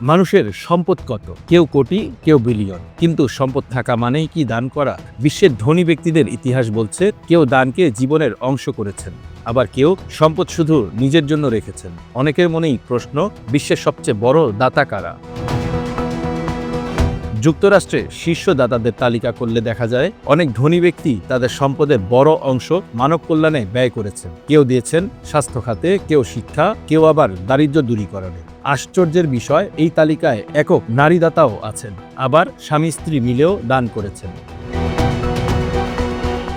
মানুষের সম্পদ কত? কেউ কোটি, কেউ বিলিয়ন। কিন্তু সম্পদ থাকা মানেই কি দান করা? বিশ্বের ধনী ব্যক্তিদের ইতিহাস বলছে কেউ দানকে জীবনের অংশ করেছেন, আবার কেউ সম্পদ শুধু নিজের জন্য রেখেছেন। অনেকের মনেই প্রশ্ন, বিশ্বের সবচেয়ে বড় দাতা কারা? যুক্তরাষ্ট্রে শীর্ষ দাতাদের তালিকা করলে দেখা যায় অনেক ধনী ব্যক্তি তাদের সম্পদের বড় অংশ মানব কল্যাণে ব্যয় করেছেন। কেউ দিয়েছেন স্বাস্থ্য খাতে, কেউ শিক্ষা, কেউ আবার দারিদ্র্য দূরীকরণে। আশ্চর্যের বিষয়, এই তালিকায় একক নারী দাতাও আছেন, আবার স্বামী স্ত্রী মিলেও দান করেছেন।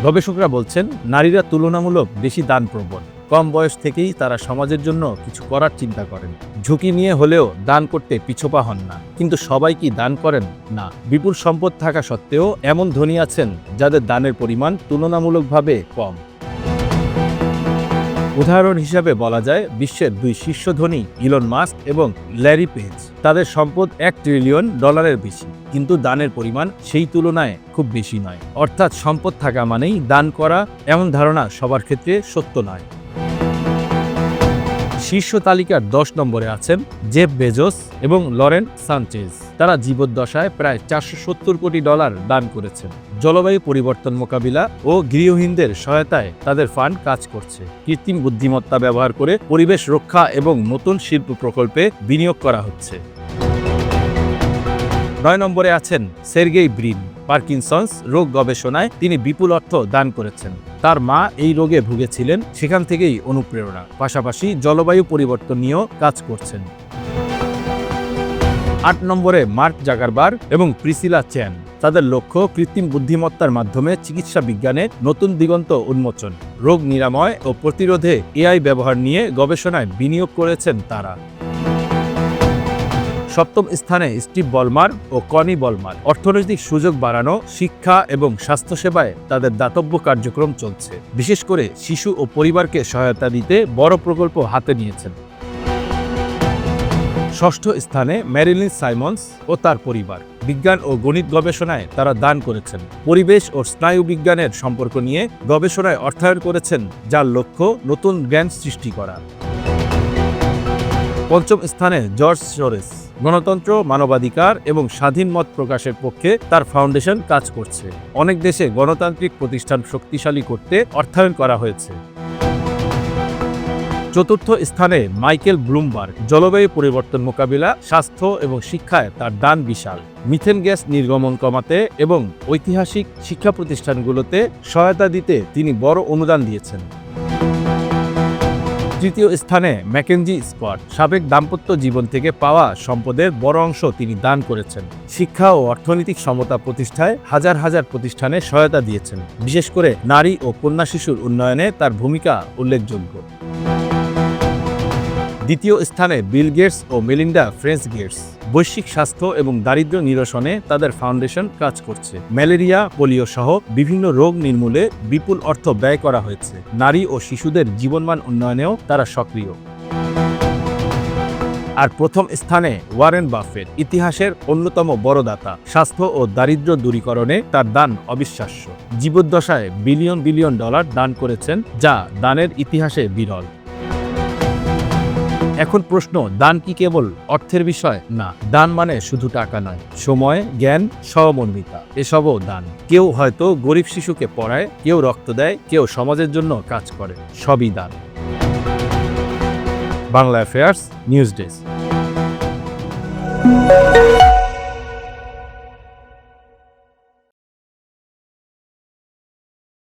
গবেষকরা বলছেন নারীরা তুলনামূলক বেশি দানপ্রবণ। কম বয়স থেকেই তারা সমাজের জন্য কিছু করার চিন্তা করেন। ঝুঁকি নিয়ে হলেও দান করতে পিছপা হন না। কিন্তু সবাই কি দান করেন? না। বিপুল সম্পদ থাকা সত্ত্বেও এমন ধনী আছেন যাদের দানের পরিমাণ তুলনামূলকভাবে কম। উদাহরণ হিসাবে বলা যায় বিশ্বের দুই শীর্ষ ধনী ইলন মাস্ক এবং ল্যারি পেজ। তাদের সম্পদ $1 ট্রিলিয়ন বেশি, কিন্তু দানের পরিমাণ সেই তুলনায় খুব বেশি নয়। অর্থাৎ সম্পদ থাকা মানেই দান করা, এমন ধারণা সবার ক্ষেত্রে সত্য নয়। শীর্ষ তালিকার 10 নম্বরে আছেন জেফ বেজোস এবং লরেন সানচেজ। তারা জীবদ্দশায় প্রায় $470 কোটি দান করেছেন। জলবায়ু পরিবর্তন মোকাবিলা ও গৃহহীনদের সহায়তায় তাদের ফান্ড কাজ করছে। কৃত্রিম বুদ্ধিমত্তা ব্যবহার করে পরিবেশ রক্ষা এবং নতুন শিল্প প্রকল্পে বিনিয়োগ করা হচ্ছে। 9 নম্বরে আছেন সের্গেই ব্রিন। পার্কিনসন্স রোগ গবেষণায় তিনি বিপুল অর্থ দান করেছেন। তার মা এই রোগে ভুগেছিলেন, সেখান থেকেই অনুপ্রেরণা। পাশাপাশি জলবায়ু পরিবর্তন নিয়েও কাজ করছেন। 8 নম্বরে মার্ক জাকারবার্গ এবং প্রিসিলা চ্যান। তাদের লক্ষ্য কৃত্রিম বুদ্ধিমত্তার মাধ্যমে চিকিৎসা বিজ্ঞানে নতুন দিগন্ত উন্মোচন। রোগ নিরাময় ও প্রতিরোধে এআই ব্যবহার নিয়ে গবেষণায় বিনিয়োগ করেছেন তারা। 7ম স্থানে স্টিভ বলমার ও কনি বলমার। অর্থনৈতিক সুযোগ বাড়ানো, শিক্ষা এবং স্বাস্থ্যসেবায় তাদের দাতব্য কার্যক্রম চলছে। বিশেষ করে শিশু ও পরিবারকে সহায়তা দিতে বড় প্রকল্প হাতে নিয়েছেন। 6ষ্ঠ স্থানে ম্যারিলিন সাইমন্স ও তার পরিবার। বিজ্ঞান ও গণিত গবেষণায় তারা দান করেছেন। পরিবেশ ও স্নায়ু বিজ্ঞানের সম্পর্ক নিয়ে গবেষণায় অর্থায়ন করেছেন, যার লক্ষ্য নতুন জ্ঞান সৃষ্টি করা। 5ম স্থানে জর্জ সোরেস। গণতন্ত্র, মানবাধিকার এবং স্বাধীন মত প্রকাশের পক্ষে তার ফাউন্ডেশন কাজ করছে। অনেক দেশে গণতান্ত্রিক প্রতিষ্ঠান শক্তিশালী করতে অর্থায়ন করা হয়েছে। 4র্থ স্থানে মাইকেল ব্লুমবার্গ। জলবায়ু পরিবর্তন মোকাবিলা, স্বাস্থ্য এবং শিক্ষায় তার দান বিশাল। মিথেন গ্যাস নির্গমন কমাতে এবং ঐতিহাসিক শিক্ষা প্রতিষ্ঠানগুলোতে সহায়তা দিতে তিনি বড় অনুদান দিয়েছেন। 3য় স্থানে ম্যাকেনজি স্কট। সাবেক দাম্পত্য জীবন থেকে পাওয়া সম্পদের বড় অংশ তিনি দান করেছেন। শিক্ষা ও অর্থনৈতিক সমতা প্রতিষ্ঠায় হাজার হাজার প্রতিষ্ঠানে সহায়তা দিয়েছেন। বিশেষ করে নারী ও কন্যা শিশুর উন্নয়নে তার ভূমিকা উল্লেখযোগ্য। 2য় স্থানে বিল গেটস ও মেলিন্ডা ফ্রেঞ্চ গেটস। বৈশ্বিক স্বাস্থ্য এবং দারিদ্র্য নিরসনে তাদের ফাউন্ডেশন কাজ করছে। ম্যালেরিয়া, পোলিও সহ বিভিন্ন রোগ নির্মূলে বিপুল অর্থ ব্যয় করা হয়েছে। নারী ও শিশুদের জীবনমান উন্নয়নেও তারা সক্রিয়। আর 1ম স্থানে ওয়ারেন বাফেট। ইতিহাসের অন্যতম বড় দাতা। স্বাস্থ্য ও দারিদ্র্য দূরীকরণে তার দান অবিশ্বাস্য। জীবদ্দশায় বিলিয়ন বিলিয়ন ডলার দান করেছেন, যা দানের ইতিহাসে বিরল। এখন প্রশ্ন, দান কি কেবল অর্থের বিষয়? না, দান মানে শুধু টাকা নয়, সময়, জ্ঞান, সহমর্মিতা, এসবও দান। কেউ হয়তো গরিব শিশুকে পড়ায়, কেউ রক্ত দেয়, কেউ সমাজের জন্য কাজ করে। সবই দান। Bangla affairs news desk.